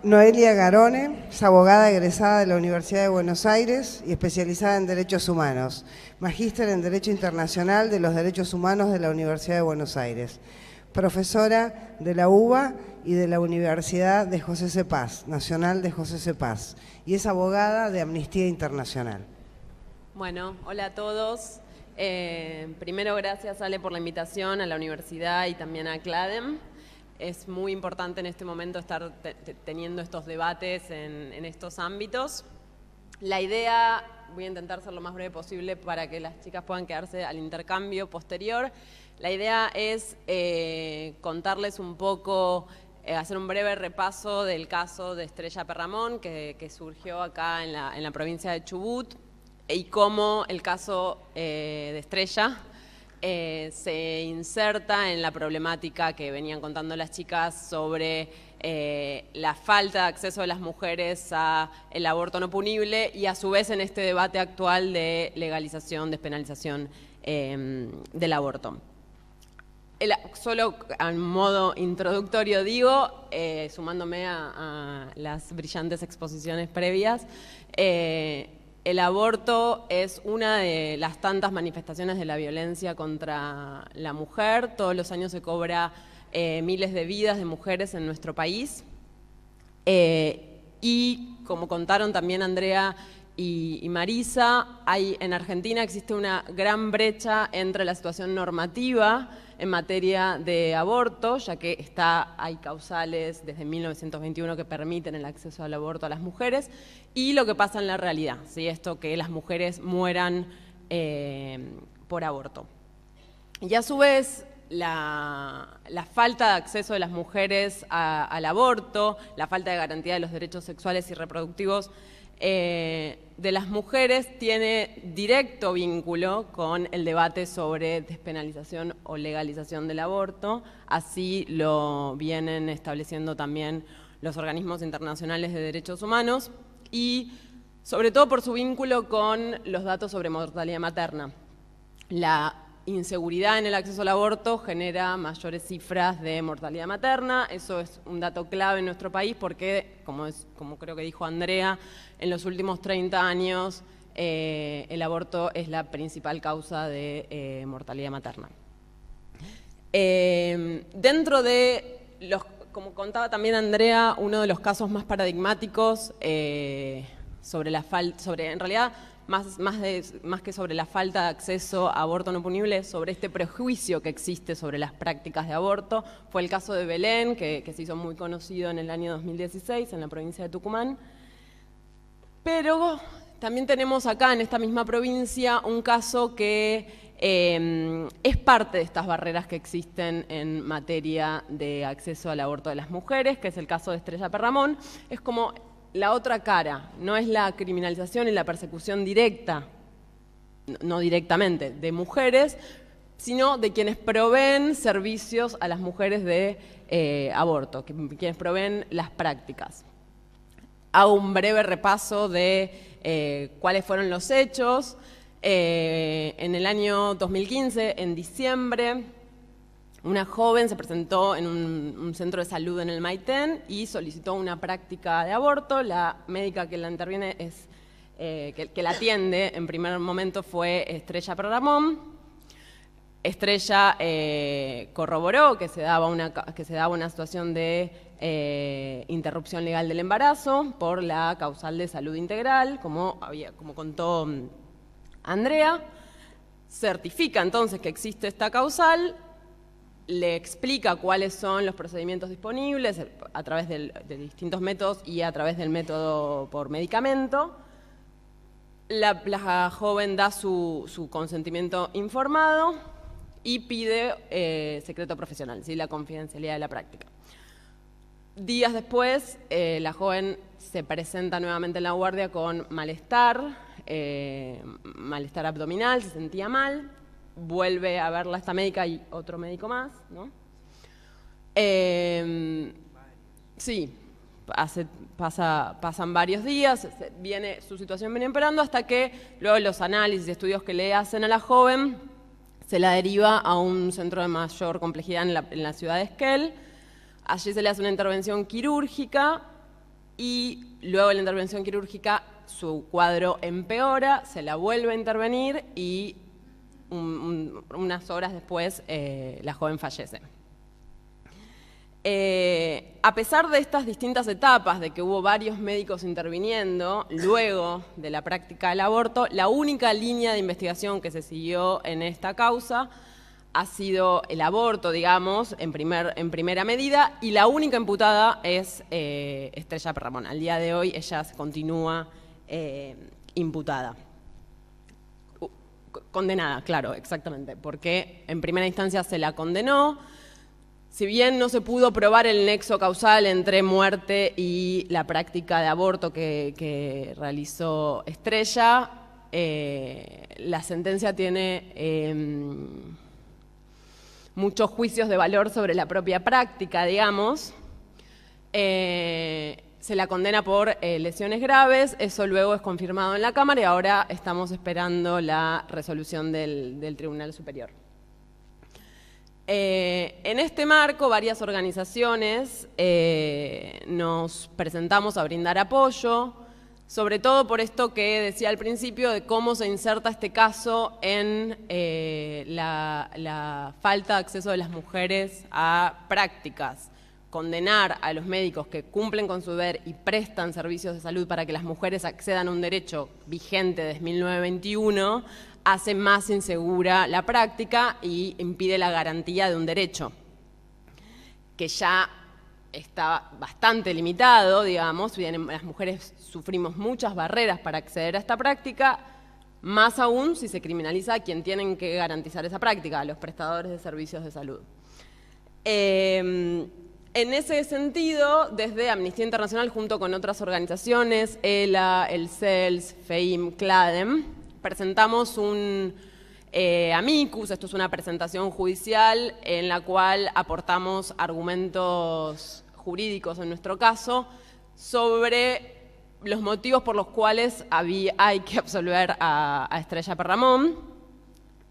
Noelia Garone es abogada egresada de la Universidad de Buenos Aires y especializada en Derechos Humanos, magíster en Derecho Internacional de los Derechos Humanos de la Universidad de Buenos Aires, profesora de la UBA y de la Universidad de José C. Paz, Nacional de José C. Paz, y es abogada de Amnistía Internacional. Bueno, hola a todos. Primero, gracias, Ale, por la invitación a la universidad y también a CLADEM. Es muy importante en este momento estar teniendo estos debates en estos ámbitos. La idea, voy a intentar ser lo más breve posible para que las chicas puedan quedarse al intercambio posterior. La idea es contarles un poco, hacer un breve repaso del caso de Estrella Perramón que surgió acá en la provincia de Chubut y cómo el caso de Estrella se inserta en la problemática que venían contando las chicas sobre la falta de acceso de las mujeres al aborto no punible y a su vez en este debate actual de legalización, despenalización del aborto. Solo a modo introductorio digo, sumándome a las brillantes exposiciones previas, el aborto es una de las tantas manifestaciones de la violencia contra la mujer. Todos los años se cobra miles de vidas de mujeres en nuestro país. Y como contaron también Andrea y Marisa, en Argentina existe una gran brecha entre la situación normativa en materia de aborto, ya que hay causales desde 1921 que permiten el acceso al aborto a las mujeres, y lo que pasa en la realidad, ¿sí? Esto que las mujeres mueran por aborto. Y a su vez, la falta de acceso de las mujeres al aborto, la falta de garantía de los derechos sexuales y reproductivos de las mujeres tiene directo vínculo con el debate sobre despenalización o legalización del aborto. Así lo vienen estableciendo también los organismos internacionales de derechos humanos y sobre todo por su vínculo con los datos sobre mortalidad materna. La inseguridad en el acceso al aborto genera mayores cifras de mortalidad materna. Eso es un dato clave en nuestro país porque, como creo que dijo Andrea, en los últimos 30 años el aborto es la principal causa de mortalidad materna. Dentro de como contaba también Andrea, uno de los casos más paradigmáticos en realidad, más que sobre la falta de acceso a aborto no punible, sobre este prejuicio que existe sobre las prácticas de aborto, fue el caso de Belén, que se hizo muy conocido en el año 2016 en la provincia de Tucumán. Pero también tenemos acá en esta misma provincia un caso que es parte de estas barreras que existen en materia de acceso al aborto de las mujeres, que es el caso de Estrella Perramón. Es como la otra cara, no es la criminalización y la persecución directa, no directamente, de mujeres, sino de quienes proveen servicios a las mujeres de aborto, quienes proveen las prácticas. Hago un breve repaso de cuáles fueron los hechos. En el año 2015, en diciembre, una joven se presentó en un centro de salud en el Maitén y solicitó una práctica de aborto. La médica que la interviene que la atiende en primer momento fue Estrella Perramón. Estrella corroboró que se daba una situación de interrupción legal del embarazo por la causal de salud integral, como contó Andrea. Certifica entonces que existe esta causal, le explica cuáles son los procedimientos disponibles a través de distintos métodos y a través del método por medicamento. La joven da su consentimiento informado y pide secreto profesional, ¿sí? La confidencialidad de la práctica. Días después, la joven se presenta nuevamente en la guardia con malestar abdominal, se sentía mal. Vuelve a verla esta médica y otro médico más, ¿no? Sí, pasan varios días, su situación viene empeorando hasta que luego los análisis y estudios que le hacen a la joven se la deriva a un centro de mayor complejidad en la ciudad de Esquel. Allí se le hace una intervención quirúrgica y luego de la intervención quirúrgica su cuadro empeora, se la vuelve a intervenir y unas horas después la joven fallece. A pesar de estas distintas etapas, de que hubo varios médicos interviniendo luego de la práctica del aborto, la única línea de investigación que se siguió en esta causa ha sido el aborto, digamos, en primera medida, y la única imputada es Estrella Perramón. Al día de hoy ella continúa imputada. Condenada, claro, exactamente, porque en primera instancia se la condenó. Si bien no se pudo probar el nexo causal entre muerte y la práctica de aborto que realizó Estrella, la sentencia tiene muchos juicios de valor sobre la propia práctica, digamos. Se la condena por lesiones graves, eso luego es confirmado en la Cámara y ahora estamos esperando la resolución del Tribunal Superior. En este marco, varias organizaciones nos presentamos a brindar apoyo, sobre todo por esto que decía al principio de cómo se inserta este caso en la falta de acceso de las mujeres a prácticas. Condenar a los médicos que cumplen con su deber y prestan servicios de salud para que las mujeres accedan a un derecho vigente desde 1921 hace más insegura la práctica y impide la garantía de un derecho que ya está bastante limitado, digamos. Bien, las mujeres sufrimos muchas barreras para acceder a esta práctica, más aún si se criminaliza a quien tienen que garantizar esa práctica, a los prestadores de servicios de salud. En ese sentido, desde Amnistía Internacional, junto con otras organizaciones, ELA, el CELS, FEIM, CLADEM, presentamos un amicus, esto es una presentación judicial en la cual aportamos argumentos jurídicos, en nuestro caso, sobre los motivos por los cuales hay que absolver a Estrella Perramón,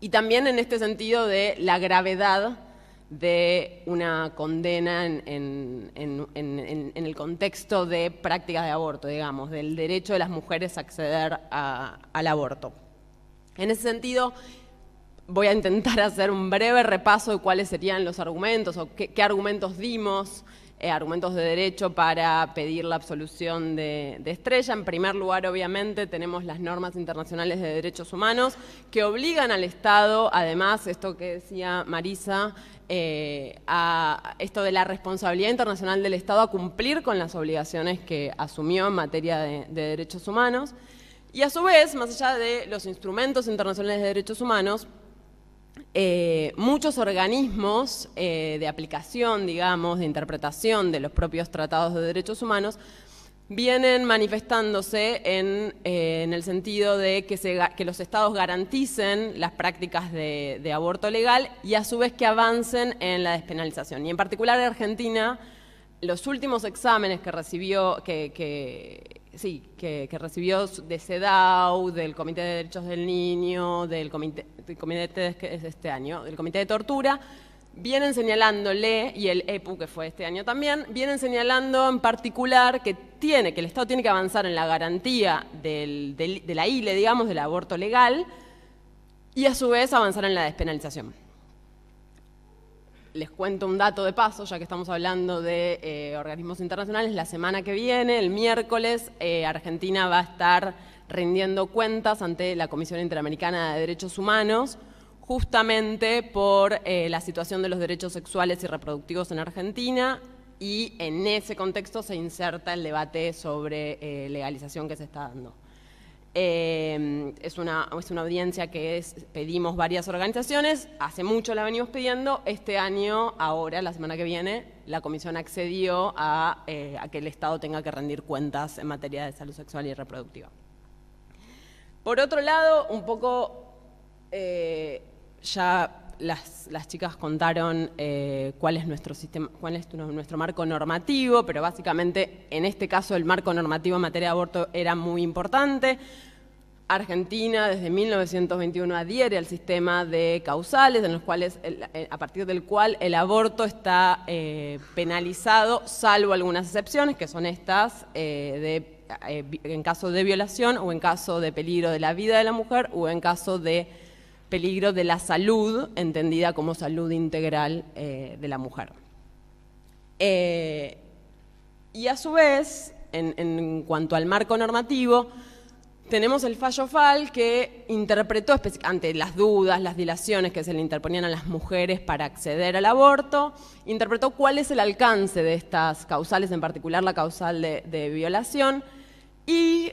y también en este sentido de la gravedad de una condena en el contexto de prácticas de aborto, digamos, del derecho de las mujeres a acceder al aborto. En ese sentido, voy a intentar hacer un breve repaso de cuáles serían los argumentos o qué argumentos dimos, argumentos de derecho para pedir la absolución de Estrella. En primer lugar, obviamente, tenemos las normas internacionales de derechos humanos que obligan al Estado, además, esto que decía Marisa, a esto de la responsabilidad internacional del Estado a cumplir con las obligaciones que asumió en materia de derechos humanos. Y a su vez, más allá de los instrumentos internacionales de derechos humanos, muchos organismos de aplicación, digamos, de interpretación de los propios tratados de derechos humanos vienen manifestándose en el sentido de que los estados garanticen las prácticas de aborto legal y a su vez que avancen en la despenalización. Y en particular en Argentina, los últimos exámenes que recibió, que recibió de CEDAW, del Comité de Derechos del Niño, del Comité de Tortura, vienen señalándole, y el EPU, que fue este año también, vienen señalando en particular que el Estado tiene que avanzar en la garantía de la ILE, digamos, del aborto legal, y a su vez avanzar en la despenalización. Les cuento un dato de paso, ya que estamos hablando de organismos internacionales. La semana que viene, el miércoles, Argentina va a estar rindiendo cuentas ante la Comisión Interamericana de Derechos Humanos, justamente por la situación de los derechos sexuales y reproductivos en Argentina, y en ese contexto se inserta el debate sobre legalización que se está dando. Es una audiencia que pedimos varias organizaciones, hace mucho la venimos pidiendo, este año, ahora, la semana que viene, la Comisión accedió a que el Estado tenga que rendir cuentas en materia de salud sexual y reproductiva. Por otro lado, un poco, ya las chicas contaron cuál es nuestro sistema, cuál es nuestro marco normativo, pero básicamente en este caso el marco normativo en materia de aborto era muy importante. Argentina desde 1921 adhiere al sistema de causales, en los cuales, a partir del cual el aborto está penalizado, salvo algunas excepciones, que son estas, en caso de violación o en caso de peligro de la vida de la mujer o en caso de peligro de la salud, entendida como salud integral de la mujer. Y a su vez, en cuanto al marco normativo, tenemos el fallo FAL que interpretó, ante las dudas, las dilaciones que se le interponían a las mujeres para acceder al aborto, interpretó cuál es el alcance de estas causales, en particular la causal de violación, y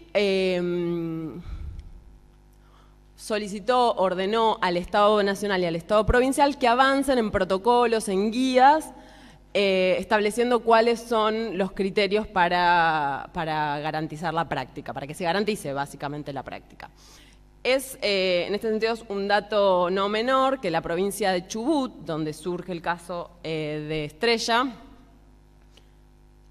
ordenó al Estado Nacional y al Estado Provincial que avancen en protocolos, en guías, estableciendo cuáles son los criterios para garantizar la práctica, para que se garantice básicamente la práctica. Es, en este sentido, es un dato no menor que la provincia de Chubut, donde surge el caso de Estrella,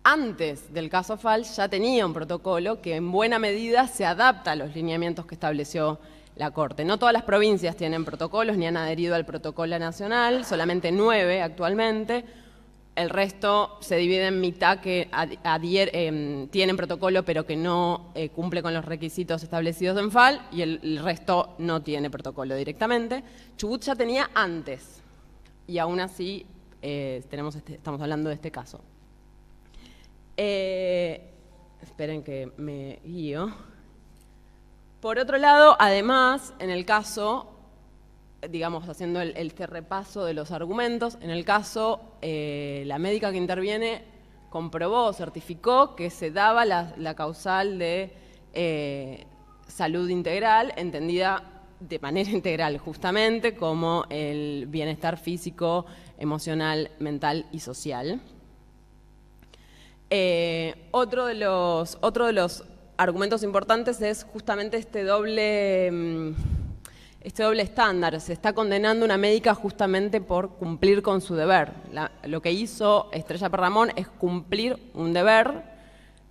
antes del caso FAL ya tenía un protocolo que en buena medida se adapta a los lineamientos que estableció la Corte. No todas las provincias tienen protocolos ni han adherido al protocolo nacional, solamente 9 actualmente. El resto se divide en mitad que tienen protocolo pero que no cumple con los requisitos establecidos en FAL y el resto no tiene protocolo directamente. Chubut ya tenía antes y aún así estamos hablando de este caso. Esperen que me guío. Por otro lado, además, en el caso, digamos, haciendo este repaso de los argumentos, en el caso, la médica que interviene comprobó, certificó que se daba la causal de salud integral, entendida de manera integral justamente como el bienestar físico, emocional, mental y social. Otro de los argumentos importantes es justamente este doble estándar. Se está condenando a una médica justamente por cumplir con su deber. Lo que hizo Estrella Perramón es cumplir un deber,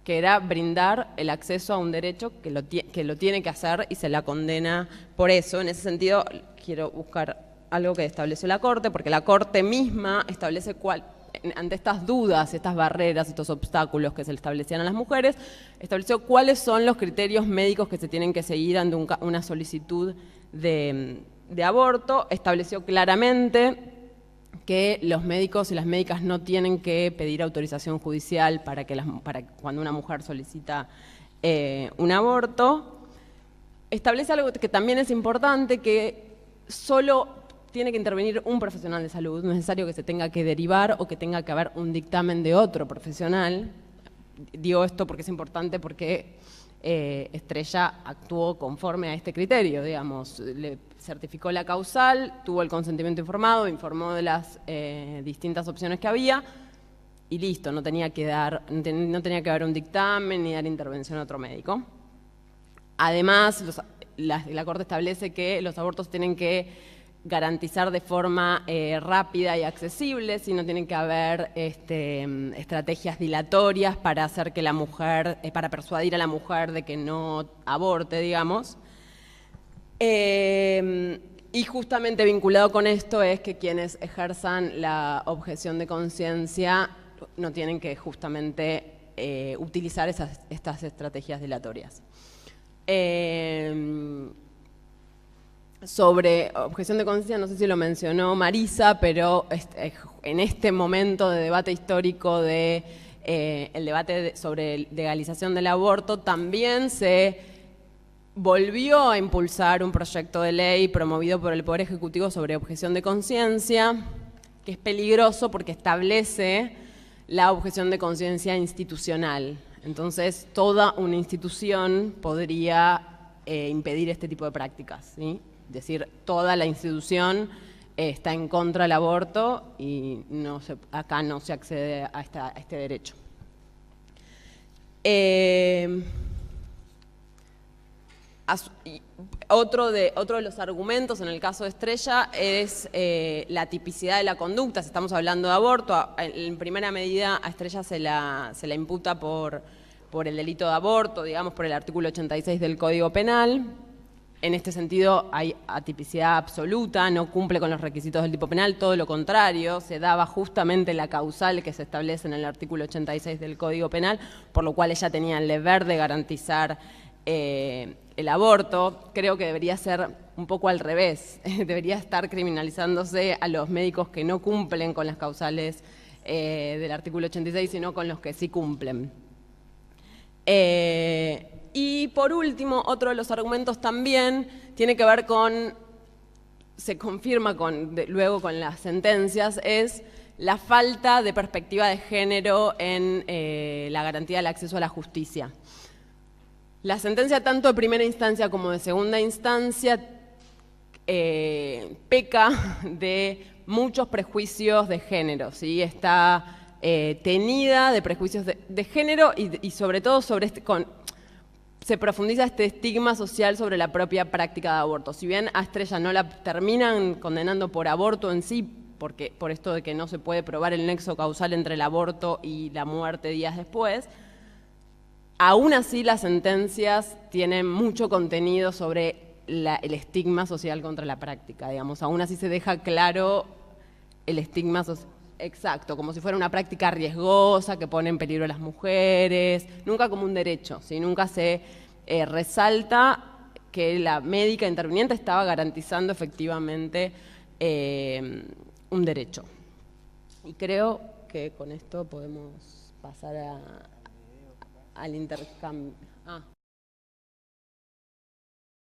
que era brindar el acceso a un derecho que lo tiene que hacer y se la condena por eso. En ese sentido, quiero buscar algo que estableció la Corte, porque la Corte misma establece ante estas dudas, estas barreras, estos obstáculos que se le establecían a las mujeres, estableció cuáles son los criterios médicos que se tienen que seguir ante una solicitud de aborto. Estableció claramente que los médicos y las médicas no tienen que pedir autorización judicial para cuando una mujer solicita un aborto. Establece algo que también es importante, que solo tiene que intervenir un profesional de salud, no es necesario que se tenga que derivar o que tenga que haber un dictamen de otro profesional. Digo esto porque es importante, porque Estrella actuó conforme a este criterio, digamos, le certificó la causal, tuvo el consentimiento informado, informó de las distintas opciones que había y listo, no tenía que haber un dictamen ni dar intervención a otro médico. Además, la Corte establece que los abortos tienen que garantizar de forma rápida y accesible, si no tienen que haber estrategias dilatorias para hacer que la mujer, para persuadir a la mujer de que no aborte, digamos. Y justamente vinculado con esto es que quienes ejerzan la objeción de conciencia no tienen que justamente utilizar estas estrategias dilatorias. Sobre objeción de conciencia, no sé si lo mencionó Marisa, pero en este momento de debate histórico el debate sobre legalización del aborto, también se volvió a impulsar un proyecto de ley promovido por el Poder Ejecutivo sobre objeción de conciencia, que es peligroso porque establece la objeción de conciencia institucional. Entonces, toda una institución podría impedir este tipo de prácticas, ¿sí? Es decir, toda la institución está en contra del aborto y acá no se accede a este derecho. Otro de los argumentos en el caso de Estrella es la tipicidad de la conducta. Si estamos hablando de aborto, en primera medida a Estrella se la imputa por el delito de aborto, digamos por el artículo 86 del Código Penal. En este sentido hay atipicidad absoluta, no cumple con los requisitos del tipo penal, todo lo contrario, se daba justamente la causal que se establece en el artículo 86 del Código Penal, por lo cual ella tenía el deber de garantizar el aborto. Creo que debería ser un poco al revés, debería estar criminalizándose a los médicos que no cumplen con las causales del artículo 86, sino con los que sí cumplen. Y por último, otro de los argumentos también tiene que ver con, se confirma luego con las sentencias, es la falta de perspectiva de género en la garantía del acceso a la justicia. La sentencia tanto de primera instancia como de segunda instancia peca de muchos prejuicios de género, ¿sí? Está tenida de prejuicios de género y sobre todo sobre se profundiza este estigma social sobre la propia práctica de aborto. Si bien a Estrella no la terminan condenando por aborto en sí, por esto de que no se puede probar el nexo causal entre el aborto y la muerte días después, aún así las sentencias tienen mucho contenido sobre el estigma social contra la práctica, digamos. Aún así se deja claro el estigma social. Exacto, como si fuera una práctica riesgosa que pone en peligro a las mujeres, nunca como un derecho, ¿sí? Nunca se resalta que la médica interviniente estaba garantizando efectivamente un derecho. Y creo que con esto podemos pasar al intercambio.